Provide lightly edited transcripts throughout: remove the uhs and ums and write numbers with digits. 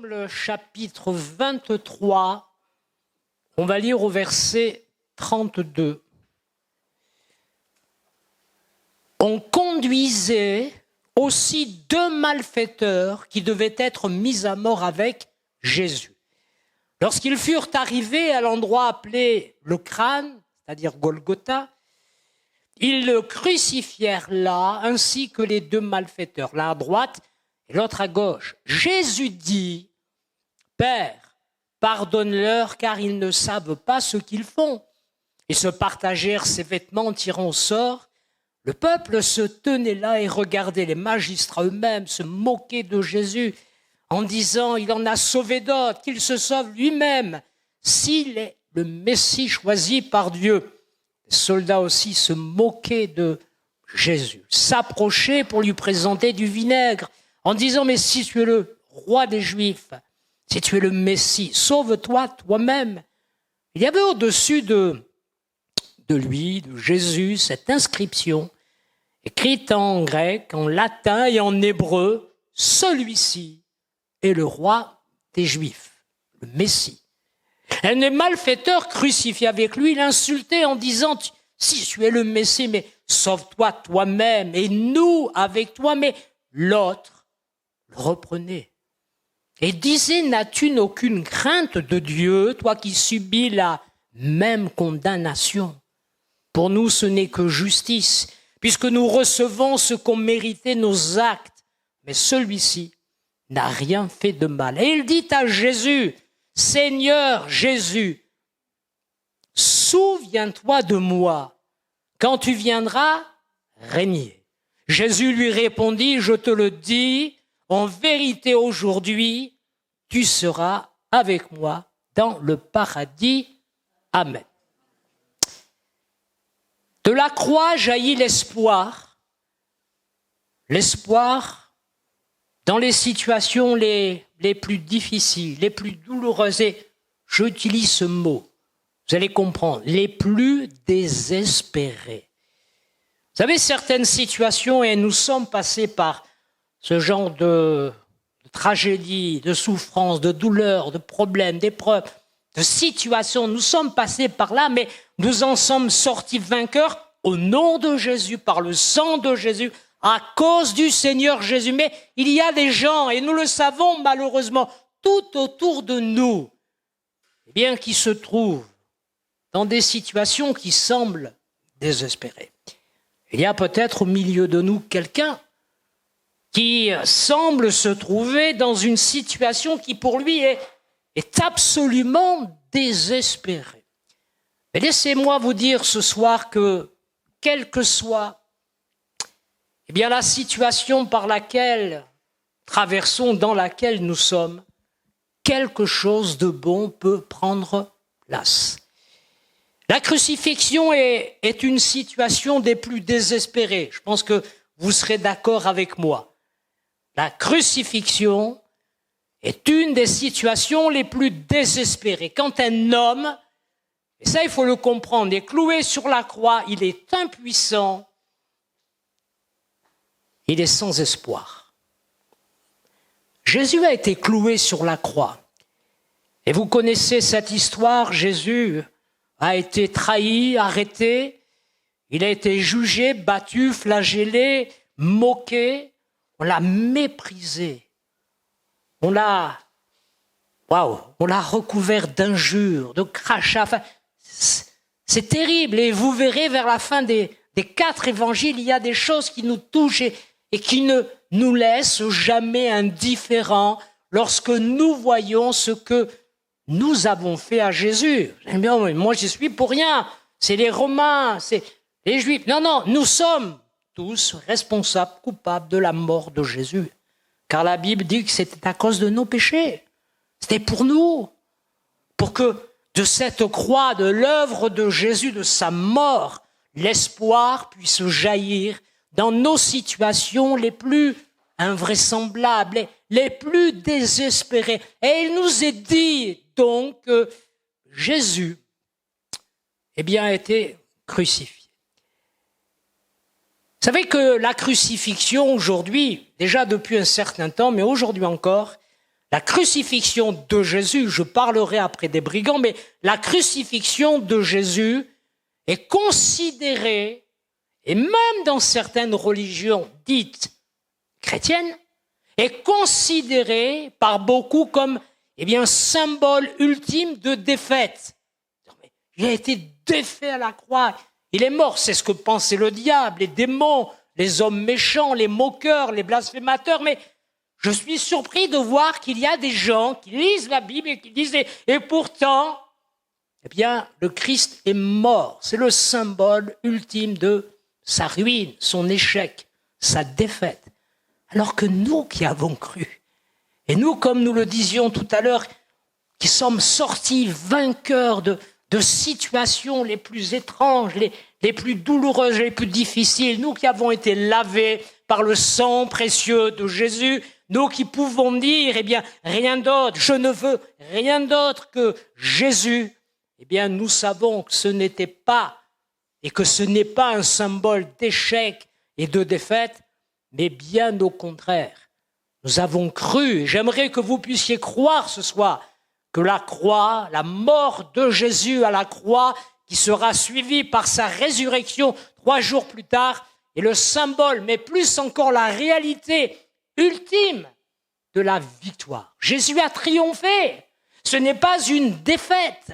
Le chapitre 23, on va lire au verset 32. On conduisait aussi 2 malfaiteurs qui devaient être mis à mort avec Jésus. Lorsqu'ils furent arrivés à l'endroit appelé le crâne, c'est-à-dire Golgotha, ils le crucifièrent là, ainsi que les 2 malfaiteurs, l'un à droite et l'autre à gauche. Jésus dit: Père, pardonne-leur, car ils ne savent pas ce qu'ils font. Ils se partagèrent ses vêtements en tirant au sort. Le peuple se tenait là et regardait. Les magistrats eux-mêmes se moquaient de Jésus en disant: il en a sauvé d'autres, qu'il se sauve lui-même, s'il est le Messie choisi par Dieu. Les soldats aussi se moquaient de Jésus, s'approchaient pour lui présenter du vinaigre en disant: mais si tu es le roi des Juifs, si tu es le Messie, sauve-toi toi-même. Il y avait au-dessus de lui, de Jésus, cette inscription écrite en grec, en latin et en hébreu: celui-ci est le roi des Juifs, le Messie. Un des malfaiteurs crucifiés avec lui l'insultait en disant: si tu es le Messie, mais sauve-toi toi-même et nous avec toi. Mais l'autre le reprenait et disait: n'as-tu aucune crainte de Dieu, toi qui subis la même condamnation? Pour nous, ce n'est que justice, puisque nous recevons ce qu'ont mérité nos actes. Mais celui-ci n'a rien fait de mal. Et il dit à Jésus: Seigneur Jésus, souviens-toi de moi quand tu viendras régner. Jésus lui répondit: je te le dis, en vérité aujourd'hui, tu seras avec moi dans le paradis. Amen. De la croix jaillit l'espoir. L'espoir dans les situations les plus difficiles, les plus douloureuses. Et j'utilise ce mot, vous allez comprendre, les plus désespérées. Vous savez, certaines situations, et nous sommes passés par ce genre de tragédie, de souffrance, de douleur, de problèmes, d'épreuves, de situations. Nous sommes passés par là, mais nous en sommes sortis vainqueurs au nom de Jésus, par le sang de Jésus, à cause du Seigneur Jésus. Mais il y a des gens, et nous le savons malheureusement, tout autour de nous, eh bien, qui se trouvent dans des situations qui semblent désespérées. Il y a peut-être au milieu de nous quelqu'un qui semble se trouver dans une situation qui pour lui est absolument désespérée. Mais laissez-moi vous dire ce soir que, quelle que soit eh bien, la situation par laquelle traversons, dans laquelle nous sommes, quelque chose de bon peut prendre place. La crucifixion est une situation des plus désespérées. Je pense que vous serez d'accord avec moi. La crucifixion est une des situations les plus désespérées. Quand un homme, et ça il faut le comprendre, est cloué sur la croix, il est impuissant, il est sans espoir. Jésus a été cloué sur la croix. Et vous connaissez cette histoire, Jésus a été trahi, arrêté, il a été jugé, battu, flagellé, moqué. On l'a méprisé, on l'a recouvert d'injures, de crachats. Enfin, c'est terrible. Et vous verrez vers la fin des 4 évangiles, il y a des choses qui nous touchent et qui ne nous laissent jamais indifférents lorsque nous voyons ce que nous avons fait à Jésus. Moi, j'y suis pour rien. C'est les Romains, c'est les Juifs. Non, nous sommes tous responsables, coupables de la mort de Jésus. Car la Bible dit que c'était à cause de nos péchés. C'était pour nous. Pour que de cette croix, de l'œuvre de Jésus, de sa mort, l'espoir puisse jaillir dans nos situations les plus invraisemblables, les plus désespérées. Et il nous est dit donc que Jésus a été crucifié. Vous savez que la crucifixion aujourd'hui, déjà depuis un certain temps, mais aujourd'hui encore, La crucifixion de Jésus, je parlerai après des brigands, mais la crucifixion de Jésus est considérée, et même dans certaines religions dites chrétiennes, est considérée par beaucoup comme symbole ultime de défaite. Il a été défait à la croix, il est mort, c'est ce que pensait le diable, les démons, les hommes méchants, les moqueurs, les blasphémateurs, mais je suis surpris de voir qu'il y a des gens qui lisent la Bible et qui disent « Et pourtant, le Christ est mort. » C'est le symbole ultime de sa ruine, son échec, sa défaite. Alors que nous qui avons cru, et nous, comme nous le disions tout à l'heure, qui sommes sortis vainqueurs de situations les plus étranges, les plus douloureuses, les plus difficiles, nous qui avons été lavés par le sang précieux de Jésus, nous qui pouvons dire, rien d'autre, je ne veux rien d'autre que Jésus, nous savons que ce n'était pas, et que ce n'est pas un symbole d'échec et de défaite, mais bien au contraire. Nous avons cru, et j'aimerais que vous puissiez croire ce soir, que la croix, la mort de Jésus à la croix, qui sera suivie par sa résurrection 3 jours plus tard, est le symbole, mais plus encore la réalité ultime de la victoire. Jésus a triomphé. Ce n'est pas une défaite.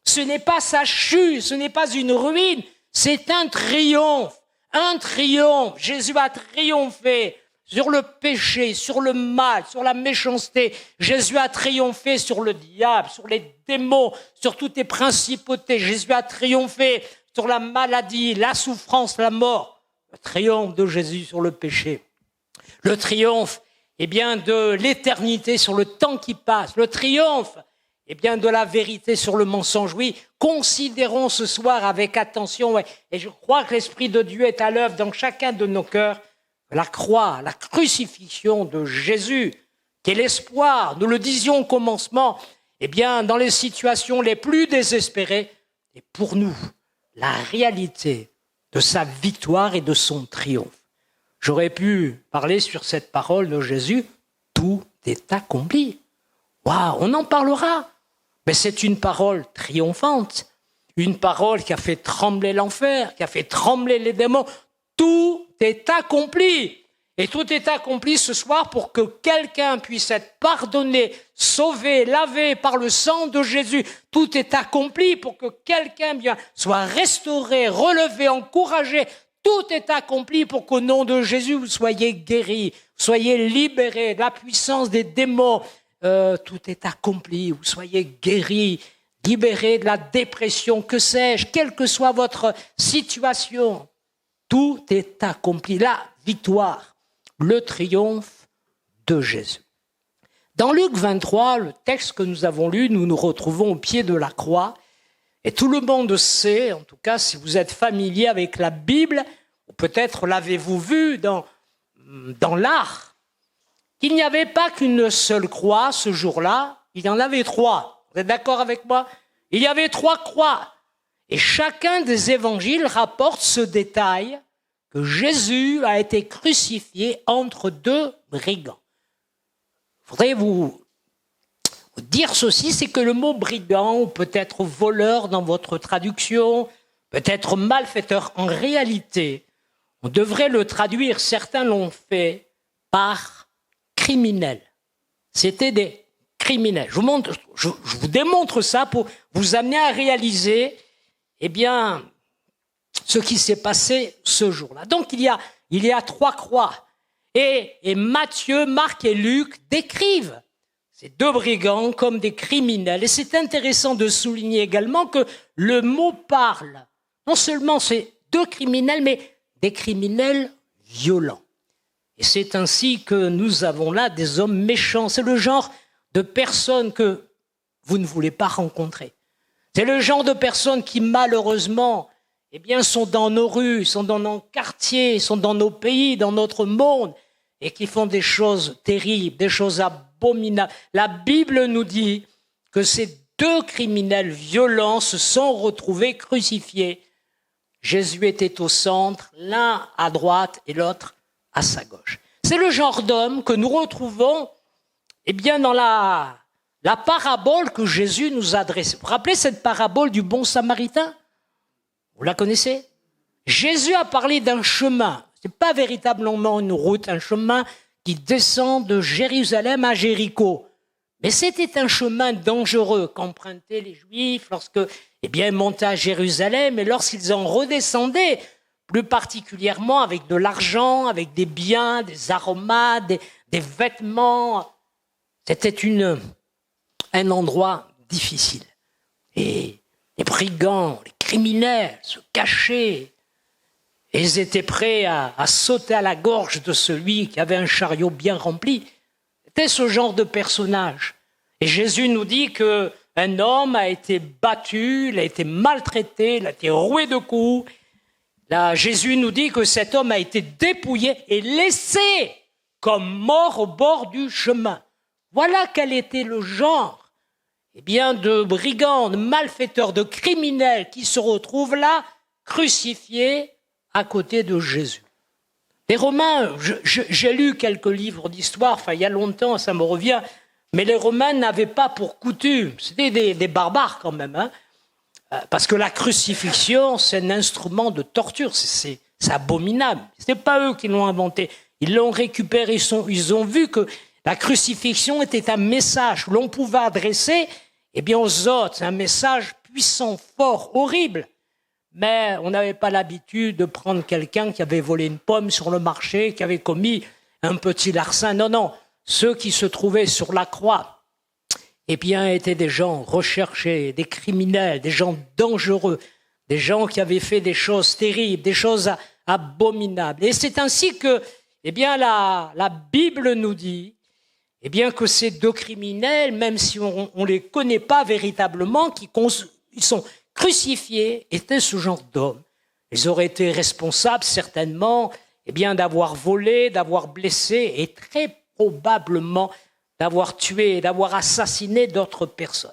Ce n'est pas sa chute. Ce n'est pas une ruine. C'est un triomphe. Un triomphe. Jésus a triomphé sur le péché, sur le mal, sur la méchanceté. Jésus a triomphé sur le diable, sur les démons, sur toutes les principautés. Jésus a triomphé sur la maladie, la souffrance, la mort. Le triomphe de Jésus sur le péché. Le triomphe, de l'éternité sur le temps qui passe. Le triomphe, de la vérité sur le mensonge. Oui, considérons ce soir avec attention, et je crois que l'Esprit de Dieu est à l'œuvre dans chacun de nos cœurs, la croix, la crucifixion de Jésus, qui est l'espoir, nous le disions au commencement, dans les situations les plus désespérées, et pour nous, la réalité de sa victoire et de son triomphe. J'aurais pu parler sur cette parole de Jésus, tout est accompli. Waouh, on en parlera, mais c'est une parole triomphante, une parole qui a fait trembler l'enfer, qui a fait trembler les démons. Tout est accompli. Et tout est accompli ce soir pour que quelqu'un puisse être pardonné, sauvé, lavé par le sang de Jésus. Tout est accompli pour que quelqu'un soit restauré, relevé, encouragé. Tout est accompli pour qu'au nom de Jésus, vous soyez guéris, soyez libérés de la puissance des démons. Tout est accompli, vous soyez guéris, libérés de la dépression, que sais-je, quelle que soit votre situation. Tout est accompli, la victoire, le triomphe de Jésus. Dans Luc 23, le texte que nous avons lu, nous nous retrouvons au pied de la croix. Et tout le monde sait, en tout cas si vous êtes familier avec la Bible, ou peut-être l'avez-vous vu dans l'art, qu'il n'y avait pas qu'une seule croix ce jour-là, il y en avait 3. Vous êtes d'accord avec moi? Il y avait 3 croix. Et chacun des évangiles rapporte ce détail que Jésus a été crucifié entre 2 brigands. Il faudrait vous dire ceci, c'est que le mot brigand, ou peut-être voleur dans votre traduction, peut-être malfaiteur, en réalité, on devrait le traduire, certains l'ont fait, par criminel. C'était des criminels. Je vous démontre ça pour vous amener à réaliser, ce qui s'est passé ce jour-là. Donc il y a 3 croix. Et Matthieu, Marc et Luc décrivent ces 2 brigands comme des criminels. Et c'est intéressant de souligner également que le mot parle, non seulement ces 2 criminels, mais des criminels violents. Et c'est ainsi que nous avons là des hommes méchants. C'est le genre de personnes que vous ne voulez pas rencontrer. C'est le genre de personnes qui, malheureusement, sont dans nos rues, sont dans nos quartiers, sont dans nos pays, dans notre monde, et qui font des choses terribles, des choses abominables. La Bible nous dit que ces 2 criminels violents se sont retrouvés crucifiés. Jésus était au centre, l'un à droite et l'autre à sa gauche. C'est le genre d'homme que nous retrouvons eh bien, dans la parabole que Jésus nous a adressée. Vous vous rappelez cette parabole du bon samaritain? Vous la connaissez? Jésus a parlé d'un chemin. Ce n'est pas véritablement une route, un chemin qui descend de Jérusalem à Jéricho. Mais c'était un chemin dangereux qu'empruntaient les Juifs lorsque, eh bien, ils montaient à Jérusalem et lorsqu'ils en redescendaient, plus particulièrement avec de l'argent, avec des biens, des aromates, des vêtements. C'était un endroit difficile. Et les brigands, les criminels se cachaient. Et ils étaient prêts à sauter à la gorge de celui qui avait un chariot bien rempli. C'était ce genre de personnage. Et Jésus nous dit qu'un homme a été battu, il a été maltraité, il a été roué de coups. Là, Jésus nous dit que cet homme a été dépouillé et laissé comme mort au bord du chemin. Voilà quel était le genre, eh bien, de brigands, de malfaiteurs, de criminels qui se retrouvent là, crucifiés à côté de Jésus. Les Romains, j'ai lu quelques livres d'histoire, enfin il y a longtemps, ça me revient, mais les Romains n'avaient pas pour coutume, c'était des barbares quand même, hein, parce que la crucifixion, c'est un instrument de torture, c'est abominable. Ce n'est pas eux qui l'ont inventé, ils l'ont récupéré, ils ont vu que la crucifixion était un message que l'on pouvait adresser, eh bien, aux autres, un message puissant, fort, horrible. Mais on n'avait pas l'habitude de prendre quelqu'un qui avait volé une pomme sur le marché, qui avait commis un petit larcin. Non, non, ceux qui se trouvaient sur la croix, eh bien, étaient des gens recherchés, des criminels, des gens dangereux, des gens qui avaient fait des choses terribles, des choses abominables. Et c'est ainsi que, eh bien, la Bible nous dit, eh bien, que ces deux criminels, même si on ne les connaît pas véritablement, ils sont crucifiés, étaient ce genre d'hommes. Ils auraient été responsables, certainement, eh bien, d'avoir volé, d'avoir blessé et très probablement d'avoir tué, d'avoir assassiné d'autres personnes.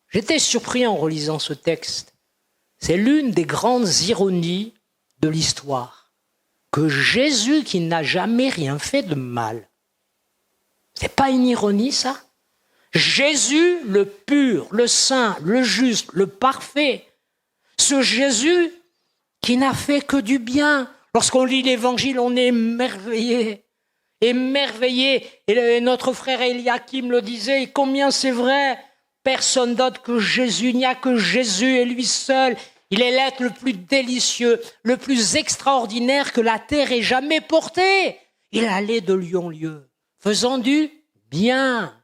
J'étais surpris en relisant ce texte. C'est l'une des grandes ironies de l'histoire, que Jésus, qui n'a jamais rien fait de mal, c'est pas une ironie, ça? Jésus, le pur, le saint, le juste, le parfait. Ce Jésus qui n'a fait que du bien. Lorsqu'on lit l'Évangile, on est émerveillé. Émerveillé. Et notre frère Eliakim le disait, et combien c'est vrai, personne d'autre que Jésus, il n'y a que Jésus et lui seul. Il est l'être le plus délicieux, le plus extraordinaire que la terre ait jamais porté. Il allait de lieu en lieu, faisant du bien,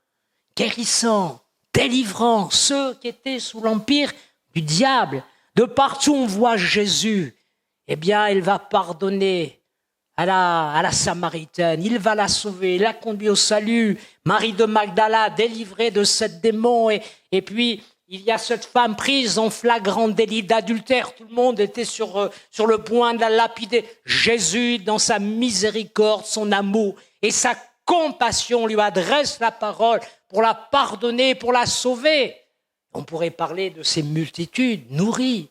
guérissant, délivrant ceux qui étaient sous l'empire du diable. De partout on voit Jésus, eh bien il va pardonner à la Samaritaine, il va la sauver, il la conduit au salut. Marie de Magdala, délivrée de 7 démons, et puis il y a cette femme prise en flagrant délit d'adultère. Tout le monde était sur le point de la lapider. Jésus, dans sa miséricorde, son amour et sa compassion, lui adresse la parole pour la pardonner, pour la sauver. On pourrait parler de ces multitudes nourries,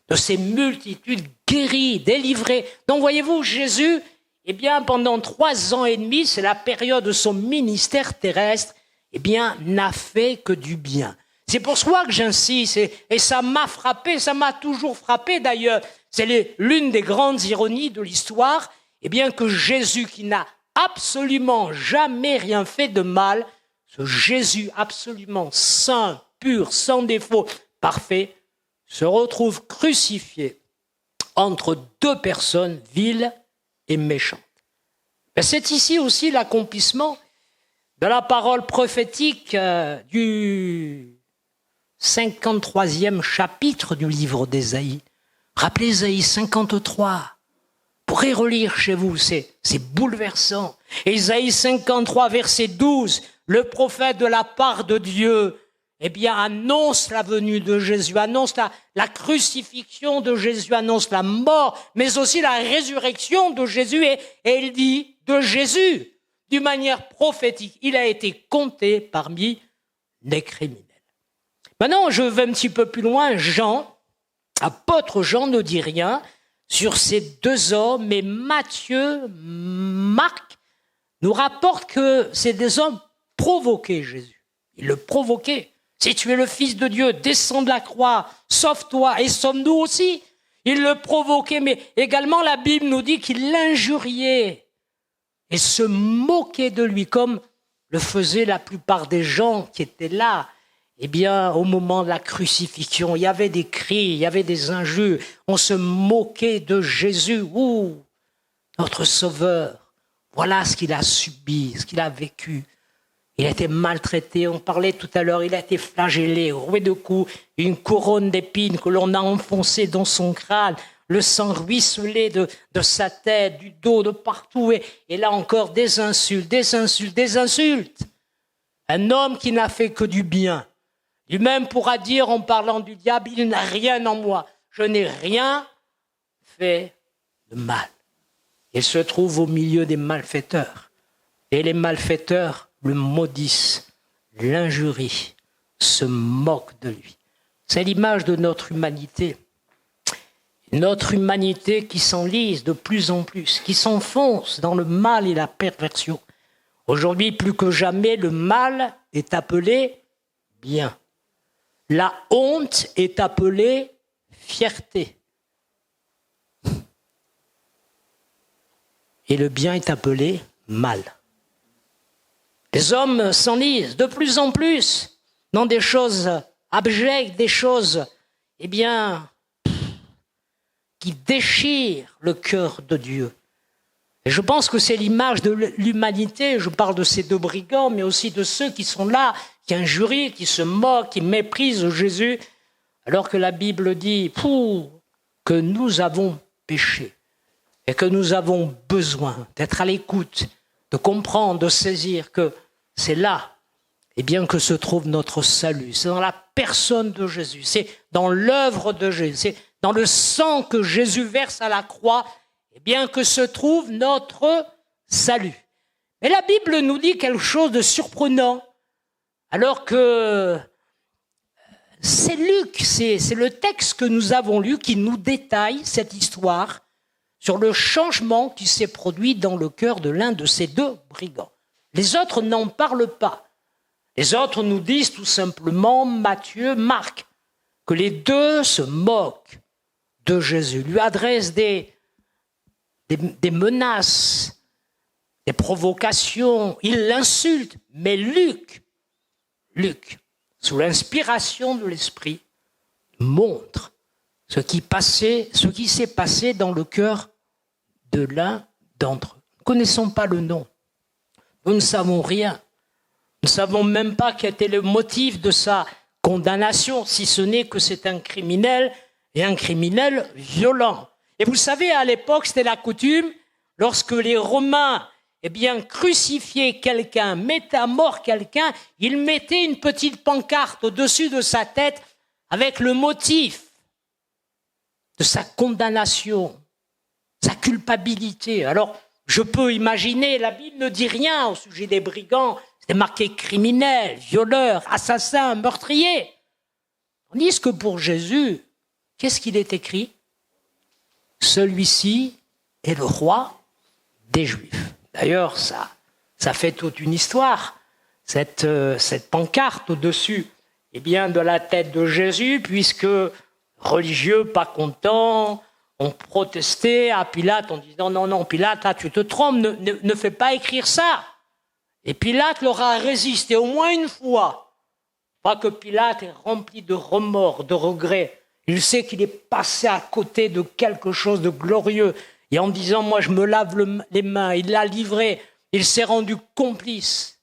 de ces multitudes guéries, délivrées. Donc voyez-vous, Jésus, eh bien, pendant 3 ans et demi, c'est la période de son ministère terrestre, eh bien, n'a fait que du bien. C'est pour ça que j'insiste, et ça m'a frappé, ça m'a toujours frappé d'ailleurs. C'est l'une des grandes ironies de l'histoire, eh bien, que Jésus, qui n'a absolument jamais rien fait de mal, ce Jésus absolument saint, pur, sans défaut, parfait, se retrouve crucifié entre 2 personnes viles et méchantes. Mais c'est ici aussi l'accomplissement de la parole prophétique du 53e chapitre du livre d'Ésaïe. Rappelez Ésaïe 53. Vous pourrez relire chez vous, c'est bouleversant. Ésaïe 53, verset 12, le prophète de la part de Dieu, eh bien, annonce la venue de Jésus, annonce la crucifixion de Jésus, annonce la mort, mais aussi la résurrection de Jésus. Et il dit de Jésus, d'une manière prophétique, il a été compté parmi les criminels. Maintenant, je vais un petit peu plus loin. Jean, apôtre Jean, ne dit rien sur ces 2 hommes, mais Matthieu, Marc nous rapportent que c'est des hommes provoqué Jésus. Il le provoquait. Si tu es le Fils de Dieu, descends de la croix, sauve-toi et sauve-nous aussi. Il le provoquait, mais également la Bible nous dit qu'il l'injuriait et se moquait de lui, comme le faisaient la plupart des gens qui étaient là. Eh bien, au moment de la crucifixion, il y avait des cris, il y avait des injures. On se moquait de Jésus. Ouh, notre Sauveur. Voilà ce qu'il a subi, ce qu'il a vécu. Il a été maltraité, on parlait tout à l'heure, il a été flagellé, roué de coups, une couronne d'épines que l'on a enfoncée dans son crâne, le sang ruisselait de sa tête, du dos, de partout, et là encore des insultes, des insultes, des insultes. Un homme qui n'a fait que du bien. Lui-même pourra dire en parlant du diable, il n'a rien en moi, je n'ai rien fait de mal. Il se trouve au milieu des malfaiteurs, et les malfaiteurs le maudissent, l'injurient, se moquent de lui. C'est l'image de notre humanité. Notre humanité qui s'enlise de plus en plus, qui s'enfonce dans le mal et la perversion. Aujourd'hui, plus que jamais, le mal est appelé bien. La honte est appelée fierté. Et le bien est appelé mal. Les hommes s'enlisent de plus en plus dans des choses abjectes, des choses, qui déchirent le cœur de Dieu. Et je pense que c'est l'image de l'humanité. Je parle de ces deux brigands, mais aussi de ceux qui sont là, qui injurient, qui se moquent, qui méprisent Jésus, alors que la Bible dit que nous avons péché et que nous avons besoin d'être à l'écoute, de comprendre, de saisir que c'est là que se trouve notre salut. C'est dans la personne de Jésus, c'est dans l'œuvre de Jésus, c'est dans le sang que Jésus verse à la croix, que se trouve notre salut. Mais la Bible nous dit quelque chose de surprenant, alors que c'est Luc, c'est le texte que nous avons lu qui nous détaille cette histoire sur le changement qui s'est produit dans le cœur de l'un de ces deux brigands. Les autres n'en parlent pas. Les autres nous disent tout simplement, Matthieu, Marc, que les deux se moquent de Jésus, lui adressent des menaces, des provocations, ils l'insultent. Mais Luc, sous l'inspiration de l'Esprit, montre ce qui s'est passé dans le cœur de l'un d'entre eux. Nous ne connaissons pas le nom. Nous ne savons rien. Nous ne savons même pas quel était le motif de sa condamnation, si ce n'est que c'est un criminel, et un criminel violent. Et vous savez, à l'époque, c'était la coutume, lorsque les Romains crucifiaient quelqu'un, mettaient à mort quelqu'un, ils mettaient une petite pancarte au-dessus de sa tête avec le motif de sa condamnation, sa culpabilité. Alors, je peux imaginer, la Bible ne dit rien au sujet des brigands, c'était marqué criminel, violeur, assassin, meurtrier. Tandis que pour Jésus, qu'est-ce qu'il est écrit ? Celui-ci est le roi des Juifs. D'ailleurs, ça fait toute une histoire, cette pancarte au-dessus de la tête de Jésus, puisque religieux pas contents ont protesté à Pilate en disant non, Pilate, là, tu te trompes, ne fais pas écrire ça. Et Pilate leur a résisté au moins une fois. Pas que Pilate est rempli de remords, de regrets. Il sait qu'il est passé à côté de quelque chose de glorieux. Et en disant, moi je me lave les mains, il l'a livré, il s'est rendu complice.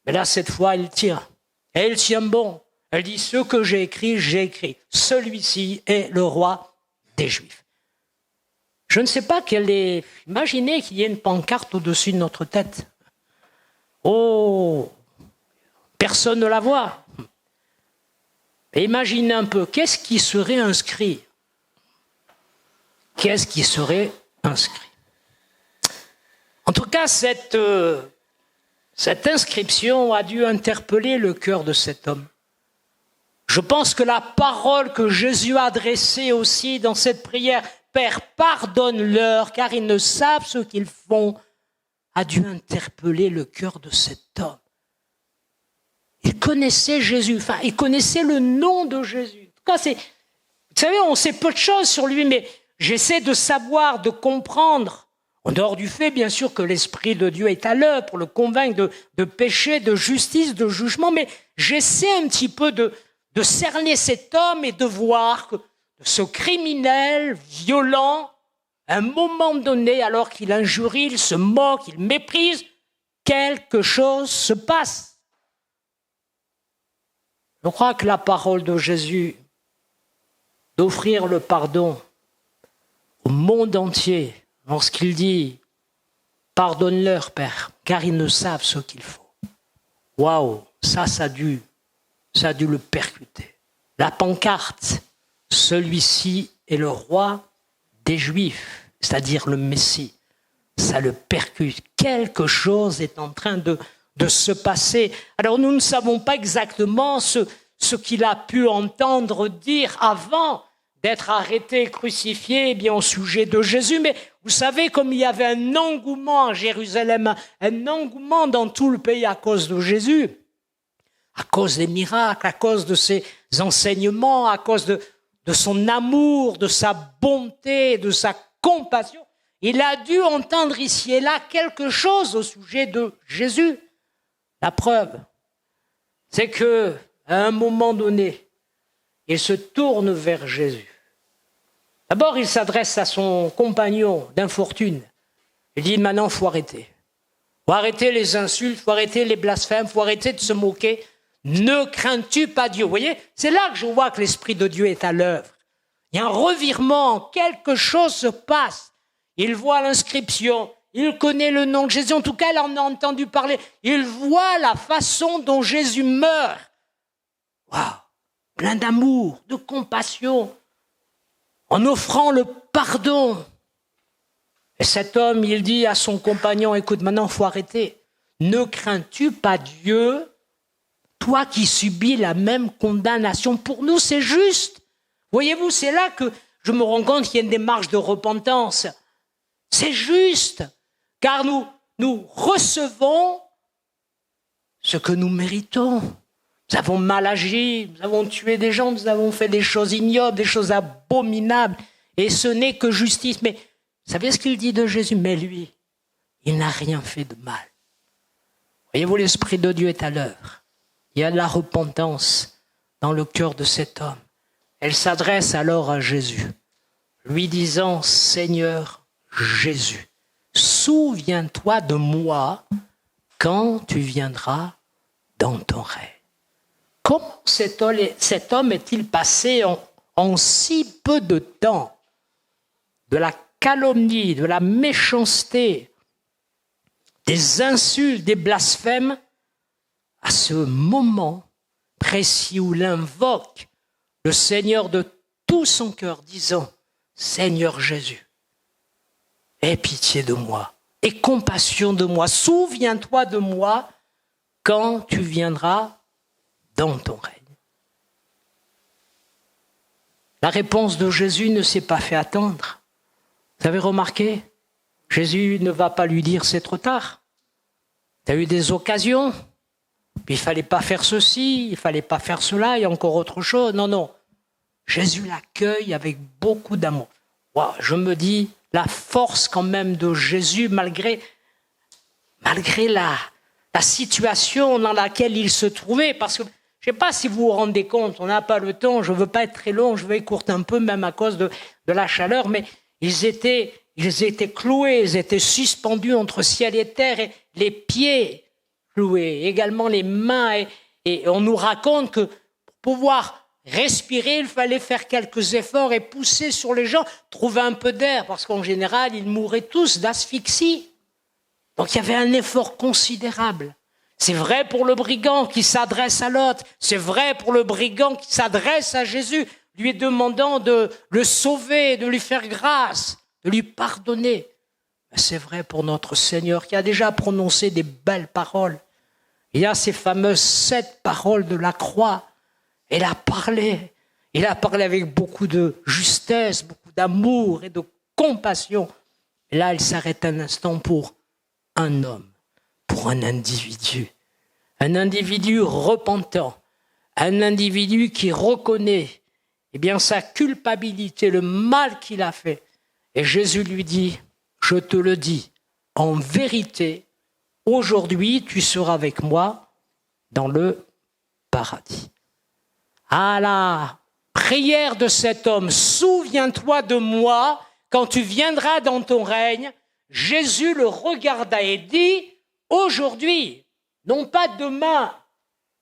Mais là, cette fois, il tient. Et il tient bon. Elle dit, ce que j'ai écrit. Celui-ci est le roi des Juifs. Je ne sais pas quelle est... Imaginez qu'il y ait une pancarte au-dessus de notre tête. Oh, personne ne la voit. Et imaginez un peu, qu'est-ce qui serait inscrit ? Qu'est-ce qui serait inscrit ? En tout cas, cette inscription a dû interpeller le cœur de cet homme. Je pense que la parole que Jésus a adressée aussi dans cette prière, « Père, pardonne-leur, car ils ne savent ce qu'ils font », a dû interpeller le cœur de cet homme. Il connaissait Jésus, enfin, il connaissait le nom de Jésus. En tout cas, vous savez, on sait peu de choses sur lui, mais j'essaie de savoir, de comprendre, en dehors du fait, bien sûr, que l'Esprit de Dieu est à l'œuvre pour le convaincre de péché, de justice, de jugement, mais j'essaie un petit peu de cerner cet homme et de voir que ce criminel violent, à un moment donné, alors qu'il injurie, il se moque, il méprise, quelque chose se passe. Je crois que la parole de Jésus, d'offrir le pardon au monde entier, lorsqu'il dit « Pardonne-leur, Père, car ils ne savent ce qu'il faut ». Waouh, ça a dû le percuter. La pancarte, celui-ci est le roi des Juifs, c'est-à-dire le Messie. Ça le percute. Quelque chose est en train de se passer. Alors nous ne savons pas exactement ce qu'il a pu entendre dire avant d'être arrêté et crucifié au sujet de Jésus. Mais vous savez, comme il y avait un engouement à Jérusalem, un engouement dans tout le pays à cause de Jésus, à cause des miracles, à cause de ses enseignements, à cause de son amour, de sa bonté, de sa compassion, il a dû entendre ici et là quelque chose au sujet de Jésus. La preuve, c'est que à un moment donné, il se tourne vers Jésus. D'abord, il s'adresse à son compagnon d'infortune. Il dit, maintenant, il faut arrêter. Il faut arrêter les insultes, il faut arrêter les blasphèmes, il faut arrêter de se moquer. Ne crains-tu pas Dieu? Vous voyez, c'est là que je vois que l'Esprit de Dieu est à l'œuvre. Il y a un revirement, quelque chose se passe. Il voit l'inscription, il connaît le nom de Jésus, en tout cas, il en a entendu parler. Il voit la façon dont Jésus meurt. Waouh, plein d'amour, de compassion, en offrant le pardon. Et cet homme, il dit à son compagnon, écoute, maintenant, il faut arrêter. Ne crains-tu pas Dieu, toi qui subis la même condamnation? Pour nous, c'est juste. Voyez-vous, c'est là que je me rends compte qu'il y a une démarche de repentance. C'est juste, car nous recevons ce que nous méritons. Nous avons mal agi, nous avons tué des gens, nous avons fait des choses ignobles, des choses abominables, et ce n'est que justice. Mais vous savez ce qu'il dit de Jésus? Mais lui, il n'a rien fait de mal. Voyez-vous, l'Esprit de Dieu est à l'œuvre. Il y a de la repentance dans le cœur de cet homme. Elle s'adresse alors à Jésus, lui disant, Seigneur Jésus, souviens-toi de moi quand tu viendras dans ton règne. Comment cet homme est-il passé en si peu de temps de la calomnie, de la méchanceté, des insultes, des blasphèmes, à ce moment précis où il invoque le Seigneur de tout son cœur, disant, Seigneur Jésus, aie pitié de moi, aie compassion de moi, souviens-toi de moi quand tu viendras dans ton règne. La réponse de Jésus ne s'est pas fait attendre. Vous avez remarqué? Jésus ne va pas lui dire c'est trop tard. Tu as eu des occasions, puis il ne fallait pas faire ceci, il ne fallait pas faire cela, il y a encore autre chose. Non. Jésus l'accueille avec beaucoup d'amour. Wow, je me dis, la force quand même de Jésus, malgré la situation dans laquelle il se trouvait, parce que je ne sais pas si vous vous rendez compte, on n'a pas le temps, je ne veux pas être très long, je vais écourter un peu, même à cause de la chaleur, mais ils étaient cloués, ils étaient suspendus entre ciel et terre, et les pieds cloués, également les mains, et on nous raconte que pour pouvoir respirer, il fallait faire quelques efforts et pousser sur les gens, trouver un peu d'air, parce qu'en général, ils mouraient tous d'asphyxie. Donc il y avait un effort considérable. C'est vrai pour le brigand qui s'adresse à l'autre, c'est vrai pour le brigand qui s'adresse à Jésus, lui demandant de le sauver, de lui faire grâce, de lui pardonner. Mais c'est vrai pour notre Seigneur qui a déjà prononcé des belles paroles. Il y a ces fameuses 7 paroles de la croix. Il a parlé avec beaucoup de justesse, beaucoup d'amour et de compassion. Et là, il s'arrête un instant pour un homme, pour un individu un individu repentant, un individu qui reconnaît eh bien, sa culpabilité, le mal qu'il a fait. Et Jésus lui dit, je te le dis, en vérité, aujourd'hui, tu seras avec moi dans le paradis. À la prière de cet homme, souviens-toi de moi quand tu viendras dans ton règne. Jésus le regarda et dit, aujourd'hui, non pas demain,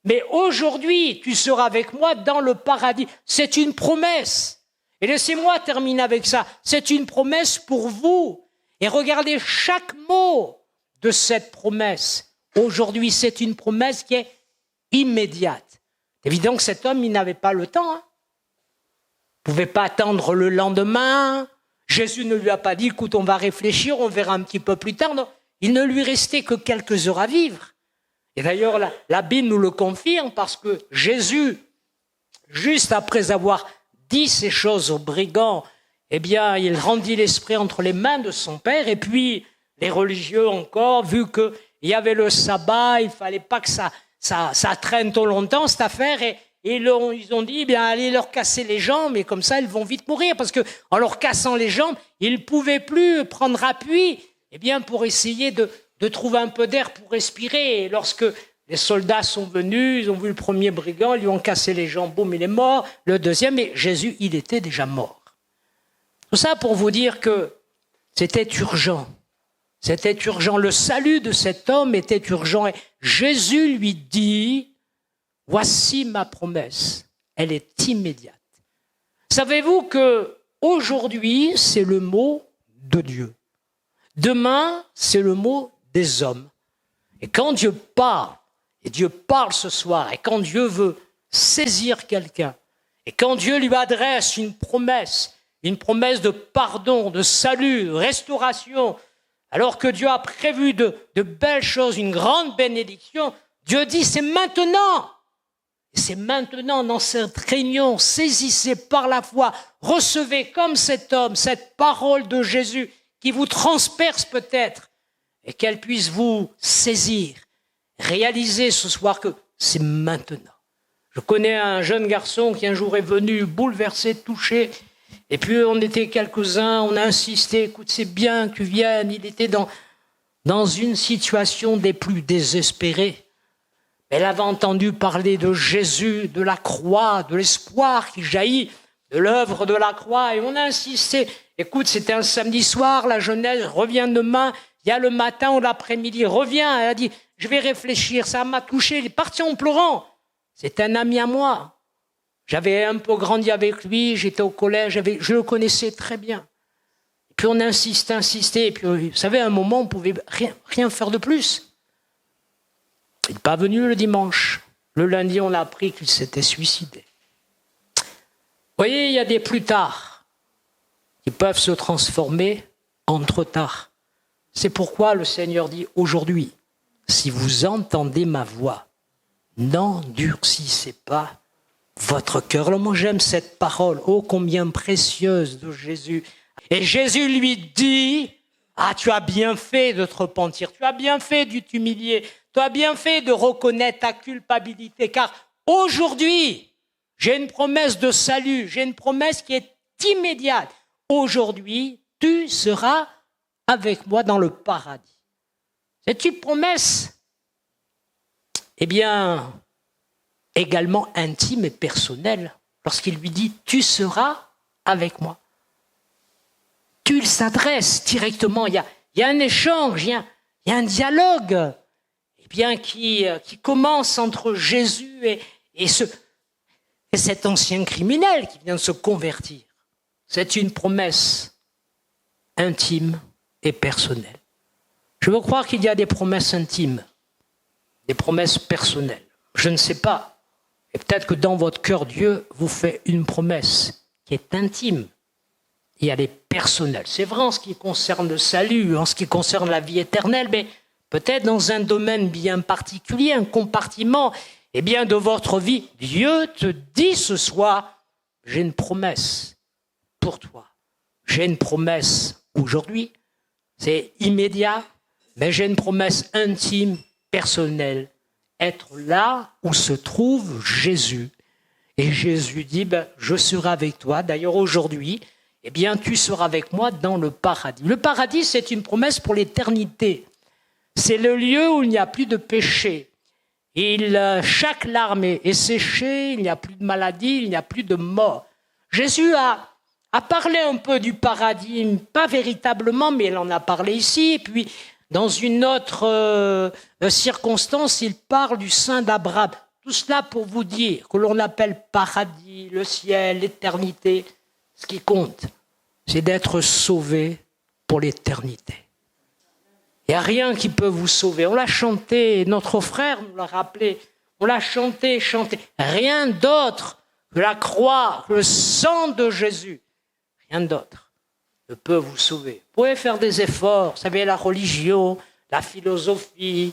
mais aujourd'hui, tu seras avec moi dans le paradis. C'est une promesse. Et laissez-moi terminer avec ça. C'est une promesse pour vous. Et regardez chaque mot de cette promesse. Aujourd'hui, c'est une promesse qui est immédiate. C'est évident que cet homme, il n'avait pas le temps. Il ne pouvait pas attendre le lendemain. Jésus ne lui a pas dit, écoute, on va réfléchir, on verra un petit peu plus tard. Non, il ne lui restait que quelques heures à vivre. Et d'ailleurs, la Bible nous le confirme parce que Jésus, juste après avoir dit ces choses aux brigands, eh bien, il rendit l'esprit entre les mains de son Père. Et puis, les religieux encore, vu qu'il y avait le sabbat, il ne fallait pas que ça traîne trop longtemps, cette affaire. Et ils ont dit, eh bien, allez leur casser les jambes, et comme ça, ils vont vite mourir. Parce qu'en leur cassant les jambes, ils ne pouvaient plus prendre appui eh bien, pour essayer de trouver un peu d'air pour respirer. Et lorsque les soldats sont venus, ils ont vu le premier brigand, ils lui ont cassé les jambes, boum, il est mort. Le deuxième, et Jésus, il était déjà mort. Tout ça pour vous dire que c'était urgent. C'était urgent. Le salut de cet homme était urgent. Et Jésus lui dit, voici ma promesse. Elle est immédiate. Savez-vous que aujourd'hui, c'est le mot de Dieu. Demain, c'est le mot des hommes. Et quand Dieu parle, et Dieu parle ce soir, et quand Dieu veut saisir quelqu'un, et quand Dieu lui adresse une promesse de pardon, de salut, de restauration, alors que Dieu a prévu de belles choses, une grande bénédiction, Dieu dit c'est maintenant. Et c'est maintenant dans cette réunion, saisissez par la foi, recevez comme cet homme cette parole de Jésus qui vous transperce peut-être, et qu'elle puisse vous saisir. Réalisez ce soir que c'est maintenant. Je connais un jeune garçon qui un jour est venu bouleversé, touché, et puis on était quelques-uns, on a insisté, écoute, c'est bien que tu viennes. Il était dans une situation des plus désespérées. Elle avait entendu parler de Jésus, de la croix, de l'espoir qui jaillit de l'œuvre de la croix, et on a insisté. Écoute, c'était un samedi soir, la jeunesse revient demain, il y a le matin ou l'après-midi, reviens. Elle a dit, je vais réfléchir, ça m'a touché, il est parti en pleurant. C'est un ami à moi. J'avais un peu grandi avec lui, j'étais au collège, je le connaissais très bien. Et puis on a insisté, et puis vous savez, à un moment, on ne pouvait rien faire de plus. Il n'est pas venu le dimanche. Le lundi, on a appris qu'il s'était suicidé. Vous voyez, il y a des plus tard qui peuvent se transformer en trop tard. C'est pourquoi le Seigneur dit aujourd'hui, si vous entendez ma voix, n'endurcissez pas votre cœur. Alors moi j'aime cette parole, ô combien précieuse de Jésus. Et Jésus lui dit, ah tu as bien fait de te repentir, tu as bien fait de t'humilier, tu as bien fait de reconnaître ta culpabilité, car aujourd'hui, j'ai une promesse de salut, j'ai une promesse qui est immédiate. Aujourd'hui, tu seras avec moi dans le paradis. C'est une promesse, eh bien, également intime et personnelle, lorsqu'il lui dit « tu seras avec moi ». Tu s'adresses directement, il y a un échange, il y a un dialogue eh bien, qui commence entre Jésus et cet ancien criminel qui vient de se convertir. C'est une promesse intime et personnelle. Je veux croire qu'il y a des promesses intimes, des promesses personnelles. Je ne sais pas. Et peut-être que dans votre cœur, Dieu vous fait une promesse qui est intime. Et elle est personnelle. C'est vrai en ce qui concerne le salut, en ce qui concerne la vie éternelle, mais peut-être dans un domaine bien particulier, un compartiment eh bien, de votre vie. Dieu te dit ce soir, j'ai une promesse pour toi. J'ai une promesse aujourd'hui. C'est immédiat, mais j'ai une promesse intime, personnelle. être là où se trouve Jésus. Et Jésus dit, je serai avec toi. D'ailleurs, aujourd'hui, eh bien, tu seras avec moi dans le paradis. Le paradis, c'est une promesse pour l'éternité. C'est le lieu où il n'y a plus de péché. Chaque larme est séchée, il n'y a plus de maladie, il n'y a plus de mort. Jésus a parlé un peu du paradis, pas véritablement, mais il en a parlé ici. Et puis, dans une autre circonstance, il parle du sein d'Abraham. Tout cela pour vous dire que l'on appelle paradis, le ciel, l'éternité. Ce qui compte, c'est d'être sauvé pour l'éternité. Il n'y a rien qui peut vous sauver. On l'a chanté, notre frère nous l'a rappelé. On l'a chanté. Rien d'autre que la croix, que le sang de Jésus. Rien d'autre ne peut vous sauver. Vous pouvez faire des efforts, vous savez, la religion, la philosophie,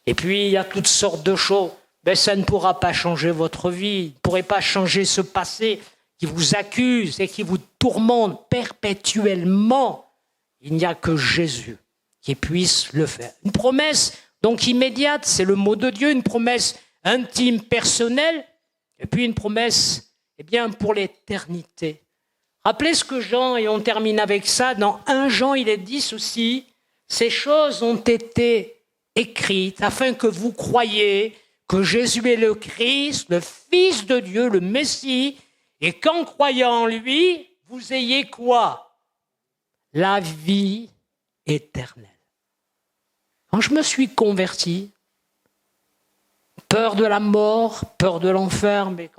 et puis il y a toutes sortes de choses. Mais ça ne pourra pas changer votre vie, ne pourrait pas changer ce passé qui vous accuse et qui vous tourmente perpétuellement. Il n'y a que Jésus qui puisse le faire. Une promesse donc immédiate, c'est le mot de Dieu, une promesse intime, personnelle, et puis une promesse pour l'éternité. Rappelez ce que Jean, et on termine avec ça, dans 1 Jean, il est dit ceci, ces choses ont été écrites afin que vous croyiez que Jésus est le Christ, le Fils de Dieu, le Messie, et qu'en croyant en lui, vous ayez quoi? La vie éternelle. Quand je me suis converti, peur de la mort, peur de l'enfer, mais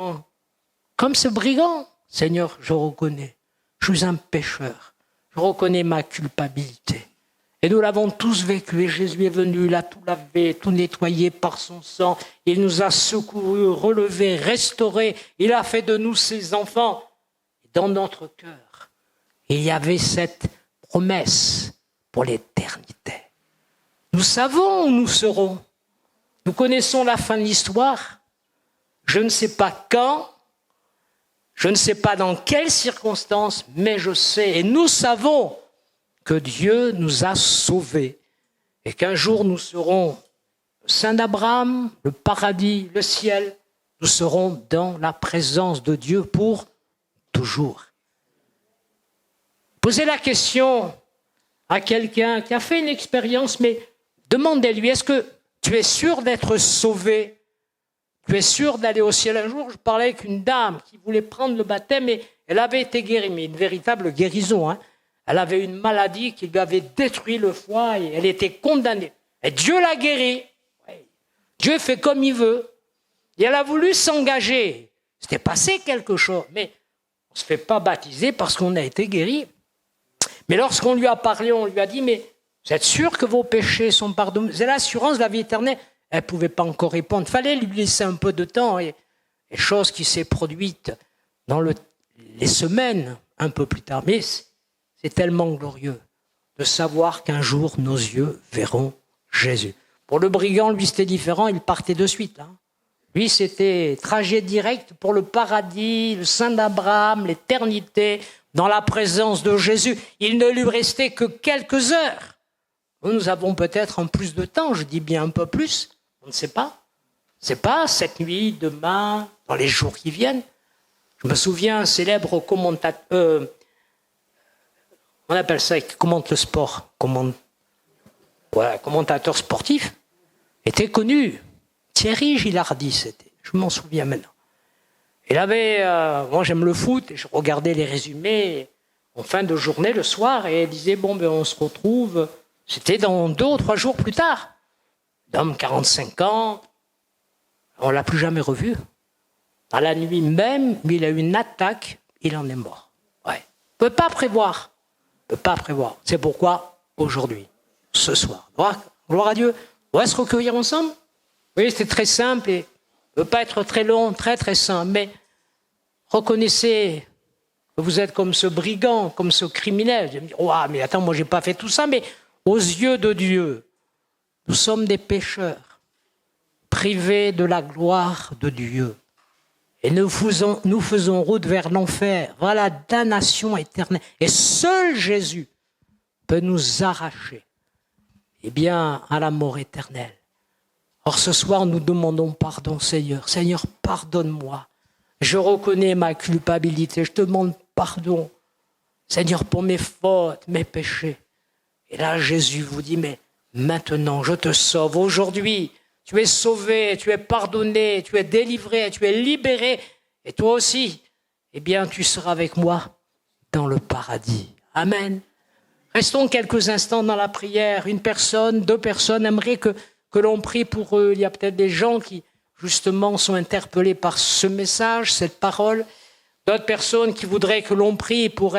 comme ce brigand, Seigneur, je reconnais, je suis un pécheur, je reconnais ma culpabilité. Et nous l'avons tous vécu, et Jésus est venu, il a tout lavé, tout nettoyé par son sang, il nous a secourus, relevés, restaurés, il a fait de nous ses enfants. Dans notre cœur, il y avait cette promesse pour l'éternité. Nous savons où nous serons. Nous connaissons la fin de l'histoire. Je ne sais pas quand, je ne sais pas dans quelles circonstances, mais je sais, et nous savons que Dieu nous a sauvés et qu'un jour nous serons le sein d'Abraham, le paradis, le ciel. Nous serons dans la présence de Dieu pour toujours. Posez la question à quelqu'un qui a fait une expérience, mais demandez-lui, est-ce que tu es sûr d'être sauvé? Tu es sûr d'aller au ciel? Un jour, je parlais avec une dame qui voulait prendre le baptême et elle avait été guérie, mais une véritable guérison. Elle avait une maladie qui lui avait détruit le foie et elle était condamnée. Et Dieu l'a guérie. Dieu fait comme il veut. Et elle a voulu s'engager. C'était passé quelque chose, mais on ne se fait pas baptiser parce qu'on a été guéri. Mais lorsqu'on lui a parlé, on lui a dit, mais vous êtes sûr que vos péchés sont pardonnés? C'est l'assurance de la vie éternelle. Elle ne pouvait pas encore répondre. Il fallait lui laisser un peu de temps. Et chose qui s'est produite dans les semaines un peu plus tard. Mais c'est tellement glorieux de savoir qu'un jour, nos yeux verront Jésus. Pour le brigand, lui, c'était différent. Il partait de suite. Lui, c'était trajet direct pour le paradis, le sein d'Abraham, l'éternité, dans la présence de Jésus. Il ne lui restait que quelques heures. Nous avons peut-être un plus de temps, je dis bien un peu plus. On ne sait pas. On ne sait pas, cette nuit, demain, dans les jours qui viennent. Je me souviens, un célèbre commentateur, on appelle ça, qui commente le sport, commentateur sportif, était connu. Thierry Gilardi, c'était. Je m'en souviens maintenant. Il avait, moi j'aime le foot, et je regardais les résumés en fin de journée, le soir, et il disait, on se retrouve, c'était dans 2 ou 3 jours plus tard. D'homme 45 ans, on ne l'a plus jamais revu. À la nuit même, il a eu une attaque, il en est mort. Ouais. On ne peut pas prévoir. On ne peut pas prévoir. C'est pourquoi, aujourd'hui, ce soir, gloire à Dieu, on va se recueillir ensemble. Oui, c'est très simple et ne peut pas être très long, très très simple, mais reconnaissez que vous êtes comme ce brigand, comme ce criminel. Je vais me dire, oh, mais attends, moi j'ai pas fait tout ça, mais aux yeux de Dieu, nous sommes des pécheurs, privés de la gloire de Dieu. Et nous faisons route vers l'enfer, vers la damnation éternelle. Et seul Jésus peut nous arracher à la mort éternelle. Alors ce soir, nous demandons pardon, Seigneur. Seigneur, pardonne-moi. Je reconnais ma culpabilité. Je te demande pardon, Seigneur, pour mes fautes, mes péchés. Et là, Jésus vous dit, mais maintenant, je te sauve. Aujourd'hui, tu es sauvé, tu es pardonné, tu es délivré, tu es libéré. Et toi aussi, eh bien, tu seras avec moi dans le paradis. Amen. Restons quelques instants dans la prière. Une personne, 2 personnes aimeraient que l'on prie pour eux. Il y a peut-être des gens qui, justement, sont interpellés par ce message, cette parole. D'autres personnes qui voudraient que l'on prie pour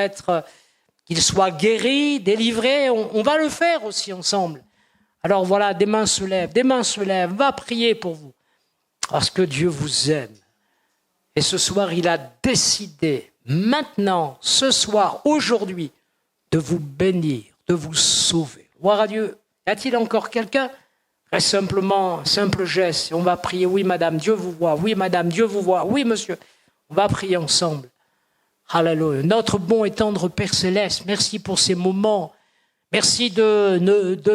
qu'ils soient guéris, délivrés. On va le faire aussi ensemble. Alors voilà, des mains se lèvent, va prier pour vous. Parce que Dieu vous aime. Et ce soir, il a décidé, maintenant, ce soir, aujourd'hui, de vous bénir, de vous sauver. Gloire à Dieu. Y a-t-il encore quelqu'un? Reste simplement un simple geste. Et on va prier. Oui, madame, Dieu vous voit. Oui, madame, Dieu vous voit. Oui, monsieur. On va prier ensemble. Alléluia. Notre bon et tendre Père Céleste, merci pour ces moments. Merci de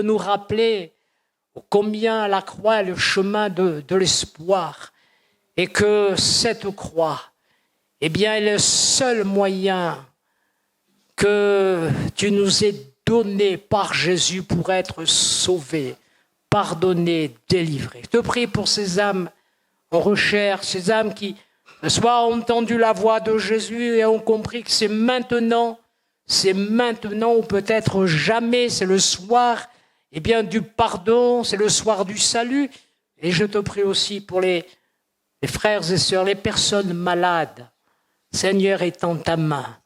nous rappeler combien la croix est le chemin de l'espoir. Et que cette croix, eh bien, est le seul moyen que tu nous aies donné par Jésus pour être sauvés, pardonnés, délivrés. Je te prie pour ces âmes en recherche, ces âmes qui ce soir ont entendu la voix de Jésus et ont compris que c'est maintenant ou peut-être jamais, c'est le soir eh bien, du pardon, c'est le soir du salut. Et je te prie aussi pour les frères et sœurs, les personnes malades. Seigneur, étends ta main,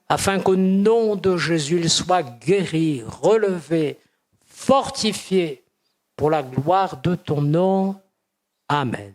afin qu'au nom de Jésus, ils soient guéris, relevés, fortifiés, pour la gloire de ton nom. Amen.